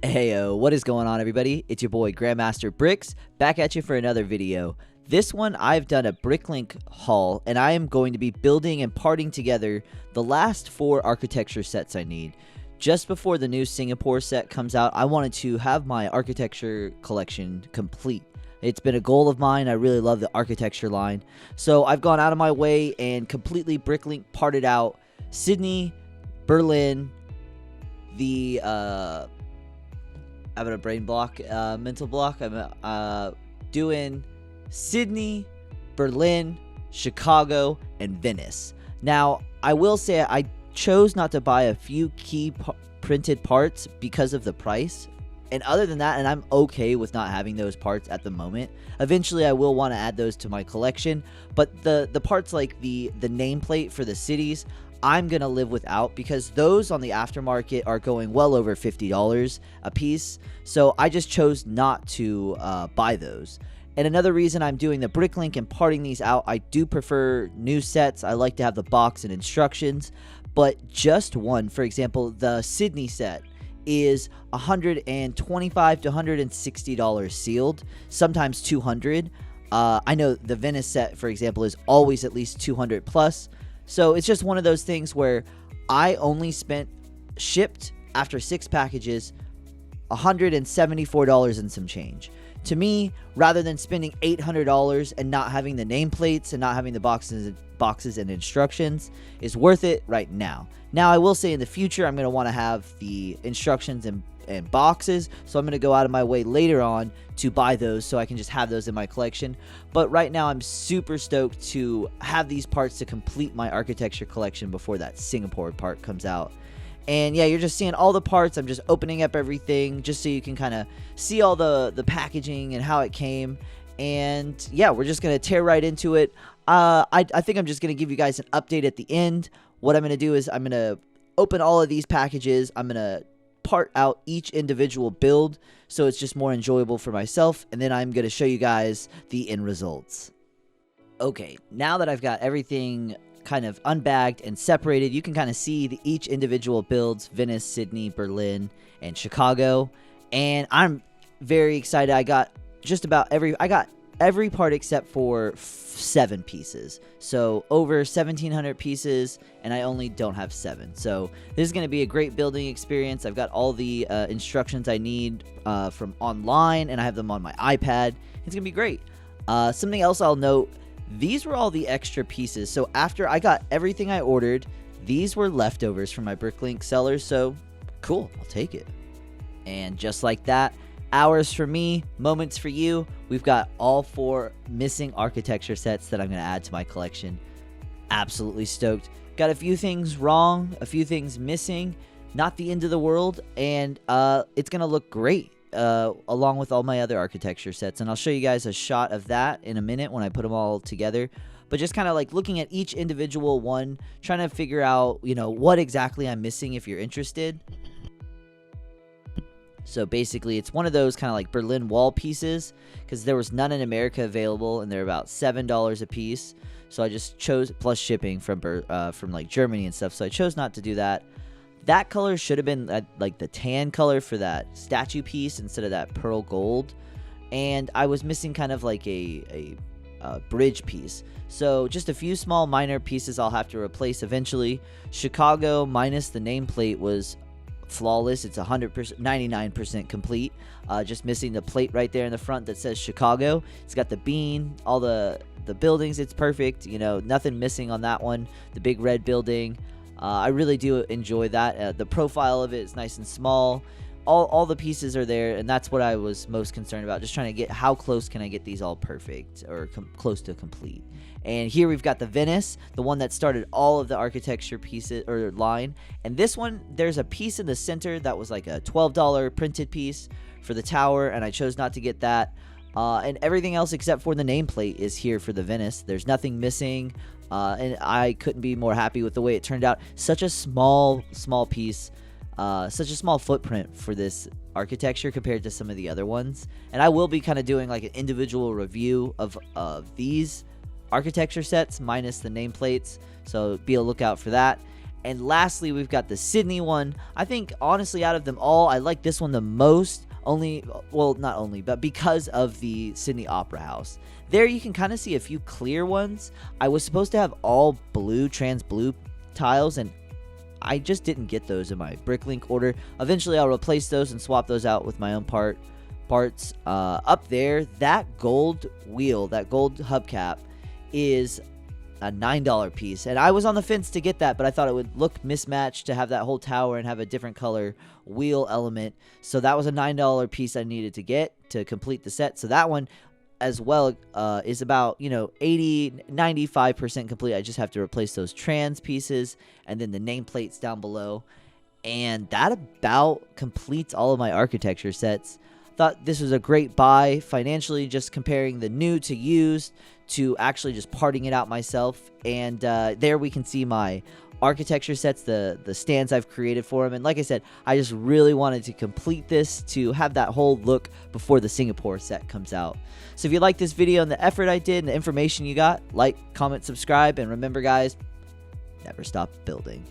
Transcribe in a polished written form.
Heyo, what is going on, everybody? It's your boy Grandmaster Bricks, back at you for another video. This one I've done a Bricklink haul, and I am going to be building and parting together the last 4 architecture sets I need. Just before the new Singapore set comes out, I wanted to have my architecture collection complete. It's been a goal of mine. I really love the architecture line. So I've gone out of my way and completely Bricklink parted out Sydney, Berlin, the I'm having a brain block, mental block. I'm doing Sydney, Berlin, Chicago, and Venice. Now, I will say I chose not to buy a few key printed parts because of the price. And other than that, and I'm okay with not having those parts at the moment. Eventually, I will want to add those to my collection. But the parts like the nameplate for the cities, I'm going to live without because those on the aftermarket are going well over $50 a piece. So I just chose not to buy those. And another reason I'm doing the Bricklink and parting these out, I do prefer new sets. I like to have the box and instructions. But just one, for example, the Sydney set is $125 to $160 sealed, sometimes $200. I know the Venice set, for example, is always at least $200 plus. So it's just one of those things where I only shipped after 6 packages, $174 and some change. To me, rather than spending $800 and not having the nameplates and not having the boxes and instructions, is worth it right now. Now, I will say in the future, I'm going to want to have the instructions and boxes, so I'm going to go out of my way later on to buy those so I can just have those in my collection. But right now, I'm super stoked to have these parts to complete my architecture collection before that Singapore part comes out. And yeah, you're just seeing all the parts. I'm just opening up everything just so you can kind of see all the packaging and how it came. And yeah, we're just going to tear right into it. I think I'm just going to give you guys an update at the end. What I'm going to do is I'm going to open all of these packages. I'm going to part out each individual build so it's just more enjoyable for myself. And then I'm going to show you guys the end results. Okay, now that I've got everything kind of unbagged and separated, you can kind of see each individual builds: Venice, Sydney, Berlin, and Chicago. And I'm very excited. I got every part except for 7 pieces. So over 1,700 pieces, and I only don't have 7. So this is going to be a great building experience. I've got all the instructions I need from online, and I have them on my iPad. It's going to be great. Something else I'll note, these were all the extra pieces. So after I got everything I ordered, these were leftovers from my Bricklink sellers. So cool, I'll take it. And just like that, hours for me, moments for you. We've got all 4 missing architecture sets that I'm going to add to my collection. Absolutely stoked. Got a few things wrong, a few things missing. Not the end of the world. And it's going to look great along with all my other architecture sets. And I'll show you guys a shot of that in a minute when I put them all together. But just kind of like looking at each individual one, trying to figure out, what exactly I'm missing if you're interested. So basically, it's one of those kind of like Berlin wall pieces because there was none in America available, and they're about $7 a piece. So I just chose, plus shipping from like Germany and stuff. So I chose not to do that. That color should have been like the tan color for that statue piece instead of that pearl gold. And I was missing kind of like a bridge piece. So just a few small minor pieces I'll have to replace eventually. Chicago minus the nameplate was flawless. It's 100%, 99% complete. Just missing the plate right there in the front that says Chicago. It's got the bean, all the buildings. It's perfect. Nothing missing on that one. The big red building. I really do enjoy that. The profile of it is nice and small. All the pieces are there, and that's what I was most concerned about. Just trying to get how close can I get these all perfect or close to complete. And here we've got the Venice, the one that started all of the architecture pieces or line. And this one, there's a piece in the center that was like a $12 printed piece for the tower, and I chose not to get that. And everything else except for the nameplate is here for the Venice. There's nothing missing, and I couldn't be more happy with the way it turned out. Such a small piece. such a small footprint for this architecture compared to some of the other ones. And I will be kind of doing like an individual review of these architecture sets minus the nameplates, so be a lookout for that. And lastly, we've got the Sydney one. I think honestly out of them all, I like this one the most, not only, but because of the Sydney Opera House. There you can kind of see a few clear ones. I was supposed to have all blue, trans blue tiles, and I just didn't get those in my Bricklink order. Eventually I'll replace those and swap those out with my own parts. Up there, that gold wheel, that gold hubcap is a $9 piece, and I was on the fence to get that, but I thought it would look mismatched to have that whole tower and have a different color wheel element. So that was a $9 piece I needed to get to complete the set. So that one as well is about 80-95% complete. I just have to replace those trans pieces and then the nameplates down below, and that about completes all of my architecture sets. Thought this was a great buy financially, just comparing the new to used to actually just parting it out myself. And there we can see my architecture sets, the stands I've created for them. And like I said, I just really wanted to complete this to have that whole look before the Singapore set comes out. So if you like this video and the effort I did and the information you got, like, comment, subscribe, and remember guys, never stop building.